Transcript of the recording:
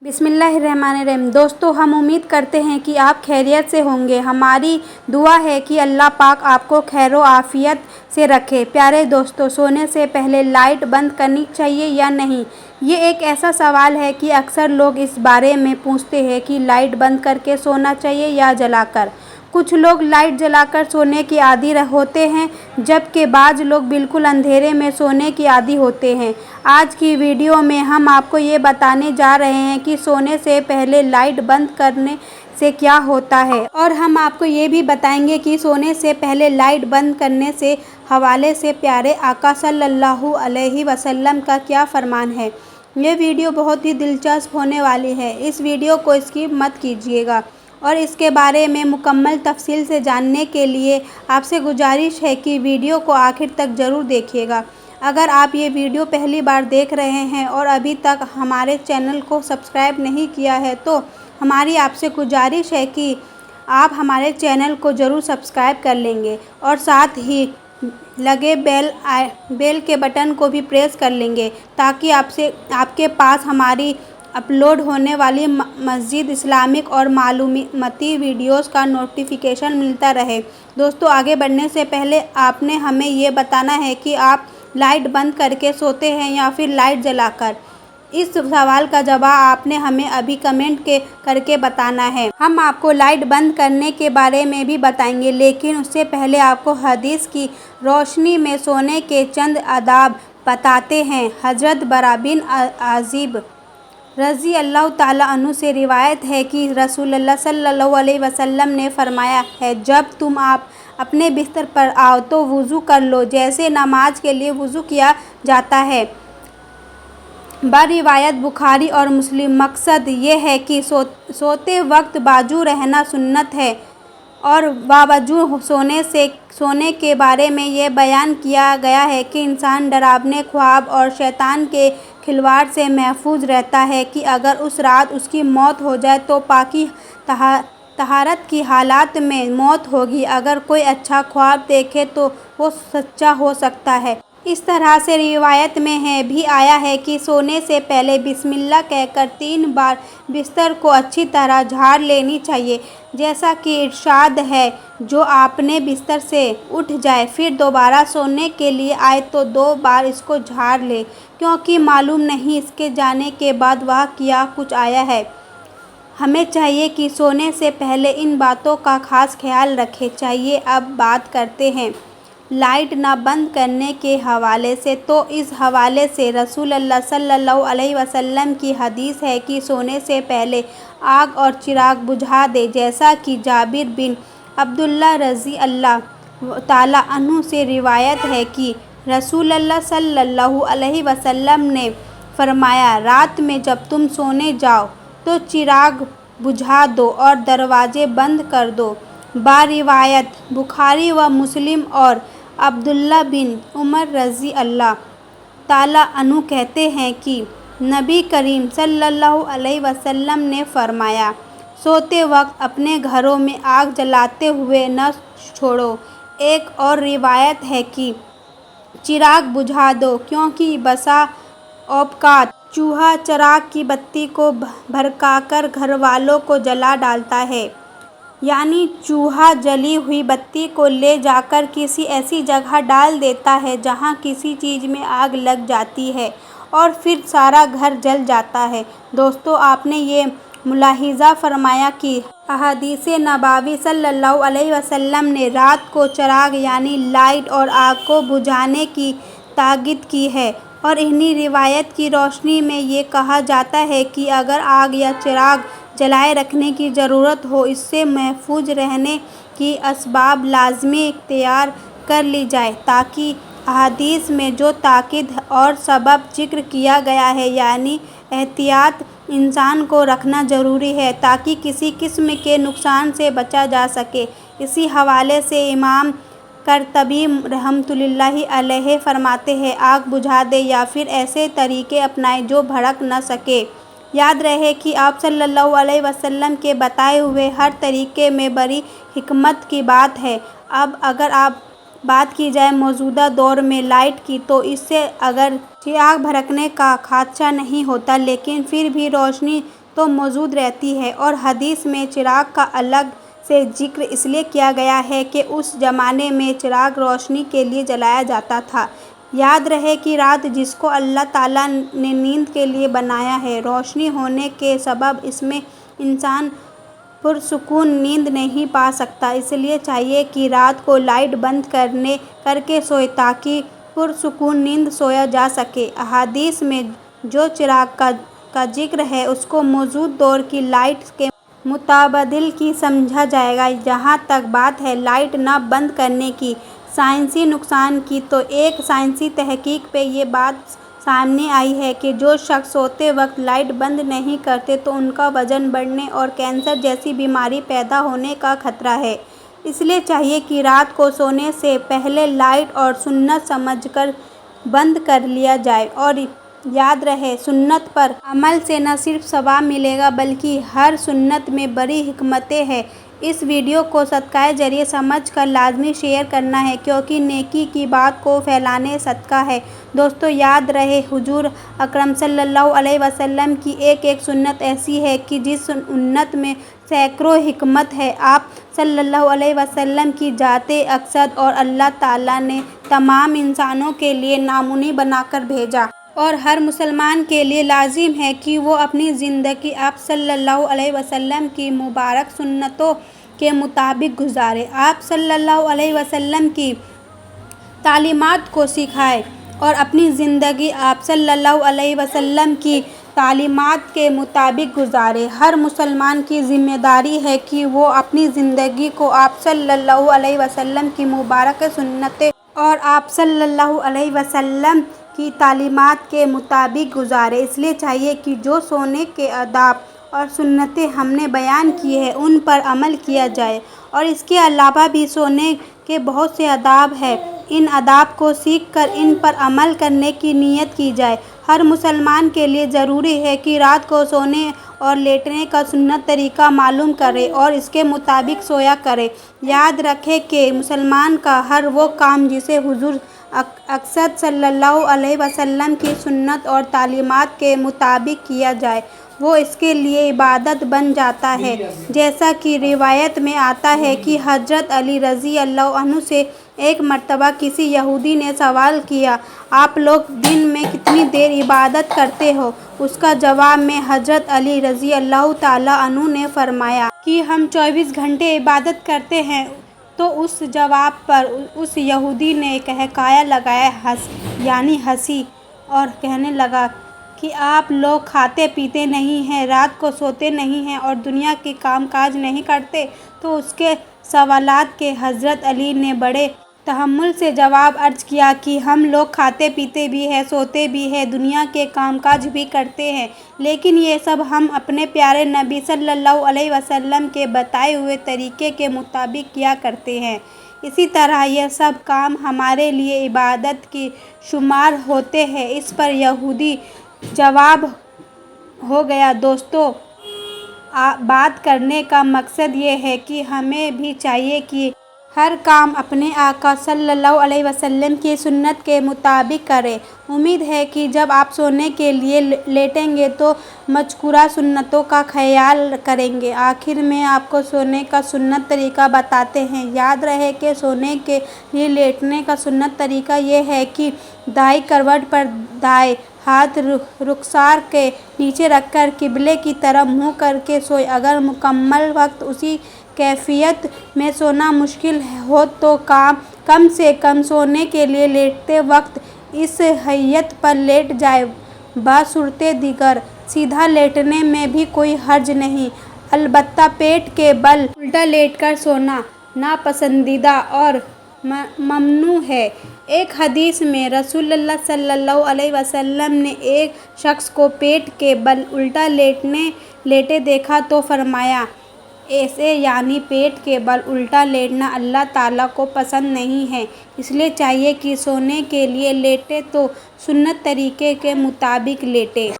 बिस्मिल्लाहिर्रहमानिर्रहीम। दोस्तों, हम उम्मीद करते हैं कि आप खैरियत से होंगे। हमारी दुआ है कि अल्लाह पाक आपको खैरो आफियत से रखे। प्यारे दोस्तों, सोने से पहले लाइट बंद करनी चाहिए या नहीं, ये एक ऐसा सवाल है कि अक्सर लोग इस बारे में पूछते हैं कि लाइट बंद करके सोना चाहिए या जलाकर। कुछ लोग लाइट जलाकर सोने के आदी होते हैं, जबकि बाज़ लोग बिल्कुल अंधेरे में सोने के आदी होते हैं। आज की वीडियो में हम आपको ये बताने जा रहे हैं कि सोने से पहले लाइट बंद करने से क्या होता है, और हम आपको ये भी बताएंगे कि सोने से पहले लाइट बंद करने से हवाले से प्यारे आका सल्लल्लाहु अलैहि वसल्लम का क्या फरमान है। ये वीडियो बहुत ही दिलचस्प होने वाली है, इस वीडियो को स्किप मत कीजिएगा। और इसके बारे में मुकम्मल तफसील से जानने के लिए आपसे गुजारिश है कि वीडियो को आखिर तक ज़रूर देखिएगा। अगर आप ये वीडियो पहली बार देख रहे हैं और अभी तक हमारे चैनल को सब्सक्राइब नहीं किया है, तो हमारी आपसे गुजारिश है कि आप हमारे चैनल को ज़रूर सब्सक्राइब कर लेंगे और साथ ही लगे बेल के बटन को भी प्रेस कर लेंगे, ताकि आपके पास हमारी अपलोड होने वाली मज़ीद इस्लामिक और मालूमती वीडियोस का नोटिफिकेशन मिलता रहे। दोस्तों, आगे बढ़ने से पहले आपने हमें ये बताना है कि आप लाइट बंद करके सोते हैं या फिर लाइट जलाकर। इस सवाल का जवाब आपने हमें अभी कमेंट करके बताना है। हम आपको लाइट बंद करने के बारे में भी बताएंगे, लेकिन उससे पहले आपको हदीस की रोशनी में सोने के चंद आदाब बताते हैं। हज़रत बरा बिन आज़िब रज़ी अल्लाह ताला अन्हु से रिवायत है कि रसूलुल्लाह सल्लल्लाहु अलैहि वसल्लम ने फरमाया है, जब तुम आप अपने बिस्तर पर आओ तो वुज़ू कर लो, जैसे नमाज के लिए वुज़ू किया जाता है। बरिवायत बुखारी और मुस्लिम। मकसद ये है कि सोते वक्त बाजू रहना सुन्नत है, और बावजूद सोने के बारे में ये बयान किया गया है कि इंसान डरावने ख्वाब और शैतान के खिलवाड़ से महफूज रहता है कि अगर उस रात उसकी मौत हो जाए तो पाकी तहारत की हालात में मौत होगी। अगर कोई अच्छा ख्वाब देखे तो वो सच्चा हो सकता है। इस तरह से रिवायत में भी आया है कि सोने से पहले बिस्मिल्लाह कहकर 3 बार बिस्तर को अच्छी तरह झाड़ लेनी चाहिए। जैसा कि इरशाद है, जो आपने बिस्तर से उठ जाए फिर दोबारा सोने के लिए आए तो 2 बार इसको झाड़ ले, क्योंकि मालूम नहीं इसके जाने के बाद वह क्या कुछ आया है। हमें चाहिए कि सोने से पहले इन बातों का खास ख्याल रखें। चाहिए अब बात करते हैं लाइट न बंद करने के हवाले से। तो इस हवाले से रसूलुल्लाह सल्लल्लाहु अलैहि वसल्लम की हदीस है कि सोने से पहले आग और चिराग बुझा दे, जैसा कि जाबिर बिन अब्दुल्लाह रज़ी अल्लाह ताला अन्हु से रिवायत है कि रसूलुल्लाह सल्लल्लाहु अलैहि वसल्लम ने फरमाया, रात में जब तुम सोने जाओ तो चिराग बुझा दो और दरवाजे बंद कर दो। बारिवायत बुखारी व मुस्लिम और अब्दुल्ला बिन उमर रज़ी अल्लाह ताला अन्हु कहते हैं कि नबी करीम सल्लल्लाहु अलैहि वसल्लम ने फरमाया, सोते वक्त अपने घरों में आग जलाते हुए न छोड़ो। एक और रिवायत है कि चिराग बुझा दो, क्योंकि बसा औकात चूहा चिराग की बत्ती को भड़काकर घर वालों को जला डालता है। यानी चूहा जली हुई बत्ती को ले जाकर किसी ऐसी जगह डाल देता है जहाँ किसी चीज़ में आग लग जाती है और फिर सारा घर जल जाता है। दोस्तों, आपने ये मुलाहिज़ा फरमाया कि अहादीस नबवी सल्लल्लाहु अलैहि वसल्लम ने रात को चिराग यानी लाइट और आग को बुझाने की ताकीद की है, और इन्हीं रिवायत की रोशनी में ये कहा जाता है कि अगर आग या चिराग जलाए रखने की ज़रूरत हो, इससे महफूज रहने की असबाब लाज़मी इख्तियार कर ली जाए, ताकि अहादीस में जो ताकीद और सबब जिक्र किया गया है, यानी एहतियात इंसान को रखना ज़रूरी है ताकि किसी किस्म के नुकसान से बचा जा सके। इसी हवाले से इमाम करतबी रहमतुल्लाहि अलैहि फरमाते हैं, आग बुझा दे या फिर ऐसे तरीके अपनाएं जो भड़क न सके। याद रहे कि आप सल्लल्लाहु अलैहि वसल्लम के बताए हुए हर तरीके में बड़ी हिकमत की बात है। अब अगर आप बात की जाए मौजूदा दौर में लाइट की, तो इससे अगर चिराग भड़कने का खदशा नहीं होता, लेकिन फिर भी रोशनी تو موجود رہتی ہے، اور حدیث میں چراغ کا الگ سے ذکر اس لیے کیا گیا ہے کہ اس زمانے میں چراغ روشنی کے لیے جلایا جاتا تھا۔ یاد رہے کہ رات جس کو اللہ تعالیٰ نے نیند کے لیے بنایا ہے، روشنی ہونے کے سبب اس میں انسان پرسکون نیند نہیں پا سکتا، اس لیے چاہیے کہ رات کو لائٹ بند کر کے سوئے تاکہ پرسکون نیند سویا جا سکے۔ احادیث میں جو چراغ کا ذکر ہے اس کو موجودہ دور کی لائٹ کے متبادل کی سمجھا جائے گا۔ جہاں تک بات ہے لائٹ نہ بند کرنے کی سائنسی نقصان کی، تو ایک سائنسی تحقیق میں یہ بات سامنے آئی ہے کہ جو شخص سوتے وقت لائٹ بند نہیں کرتے تو ان کا وزن بڑھنے اور کینسر جیسی بیماری پیدا ہونے کا خطرہ ہے۔ اس لیے چاہیے کہ رات کو سونے سے پہلے لائٹ اور سنت سمجھ کر بند کر لیا جائے۔ اور یاد رہے، سنت پر عمل سے نہ صرف ثواب ملے گا بلکہ ہر سنت میں بڑی حکمتیں ہیں۔ اس ویڈیو کو صدقہ جاریہ سمجھ کر لازمی شیئر کرنا ہے، کیونکہ نیکی کی بات کو پھیلانا صدقہ ہے۔ دوستو یاد رہے، حضور اکرم صلی اللہ علیہ وسلم کی ایک ایک سنت ایسی ہے کہ جس سنت میں سینکڑوں حکمت ہیں۔ آپ صلی اللہ علیہ وسلم کی ذات اقدس اور اللہ تعالیٰ نے تمام انسانوں کے لیے نمونہ بنا کر بھیجا، اور ہر مسلمان کے لیے لازم ہے کہ وہ اپنی زندگی آپ صلی اللہ علیہ وسلم کی مبارک سنتوں کے مطابق گزارے، آپ صلی اللہ علیہ وسلم کی تعلیمات کو سکھائے اور اپنی زندگی آپ صلی اللہ علیہ وسلم کی تعلیمات کے مطابق گزارے۔ ہر مسلمان کی ذمہ داری ہے کہ وہ اپنی زندگی کو آپ صلی اللہ علیہ وسلم کی مبارک سنتیں اور آپ صلی اللہ علیہ وسلم کی تعلیمات کے مطابق گزارے۔ اس لیے چاہیے کہ جو سونے کے آداب اور سنتیں ہم نے بیان کی ہیں ان پر عمل کیا جائے، اور اس کے علاوہ بھی سونے کے بہت سے آداب ہیں، ان آداب کو سیکھ کر ان پر عمل کرنے کی نیت کی جائے۔ ہر مسلمان کے لیے ضروری ہے کہ رات کو سونے اور لیٹنے کا سنت طریقہ معلوم کرے اور اس کے مطابق سویا کرے۔ یاد رکھیں کہ مسلمان کا ہر وہ کام جسے حضور اقدس صلی اللہ علیہ وسلم کی سنت اور تعلیمات کے مطابق کیا جائے، وہ اس کے لیے عبادت بن جاتا ہے۔ جیسا کہ روایت میں آتا ہے کہ حضرت علی رضی اللہ عنہ سے ایک مرتبہ کسی یہودی نے سوال کیا، آپ لوگ دن میں کتنی دیر عبادت کرتے ہو؟ اس کا جواب میں حضرت علی رضی اللہ تعالیٰ عنہ نے فرمایا کہ ہم 24 گھنٹے عبادت کرتے ہیں۔ تو اس جواب پر اس یہودی نے قہقہہ لگایا، یعنی ہنسی، اور کہنے لگا کہ آپ لوگ کھاتے پیتے نہیں ہیں، رات کو سوتے نہیں ہیں اور دنیا کے کام کاج نہیں کرتے؟ تو اس کے سوالات کے حضرت علی نے بڑے تحمل سے جواب عرض کیا کہ ہم لوگ کھاتے پیتے بھی ہیں، سوتے بھی ہیں، دنیا کے کام کاج بھی کرتے ہیں، لیکن یہ سب ہم اپنے پیارے نبی صلی اللہ علیہ وسلم کے بتائے ہوئے طریقے کے مطابق کیا کرتے ہیں، اسی طرح یہ سب کام ہمارے لیے عبادت کے شمار ہوتے ہیں۔ اس پر یہودی جواب ہو گیا۔ دوستو، بات کرنے کا مقصد یہ ہے کہ ہمیں بھی چاہیے کہ ہر کام اپنے آقا صلی اللہ علیہ وسلم کی سنت کے مطابق کریں۔ امید ہے کہ جب آپ سونے کے لیے لیٹیں گے تو مذکورہ سنتوں کا خیال کریں گے۔ آخر میں آپ کو سونے کا سنت طریقہ بتاتے ہیں۔ یاد رہے کہ سونے کے لیے لیٹنے کا سنت طریقہ یہ ہے کہ دائیں کروٹ پر دائیں ہاتھ رخسار کے نیچے رکھ کر قبلے کی طرف منہ کر کے سوئیں۔ اگر مکمل وقت اسی کیفیت میں سونا مشکل ہو تو کم سے کم سونے کے لیے لیٹتے وقت اس حیثیت پر لیٹ جائیں۔ بصورت دیگر سیدھا لیٹنے میں بھی کوئی حرج نہیں، البتہ پیٹ کے بل الٹا لیٹ کر سونا ناپسندیدہ اور ممنوع ہے۔ ایک حدیث میں رسول اللہ صلی اللہ علیہ وسلم نے ایک شخص کو پیٹ کے بل الٹا لیٹے دیکھا تو فرمایا، ایسے یعنی پیٹ کے بل الٹا لیٹنا اللہ تعالیٰ کو پسند نہیں ہے۔ اس لیے چاہیے کہ سونے کے لیے لیٹیں تو سنت طریقے کے مطابق لیٹیں۔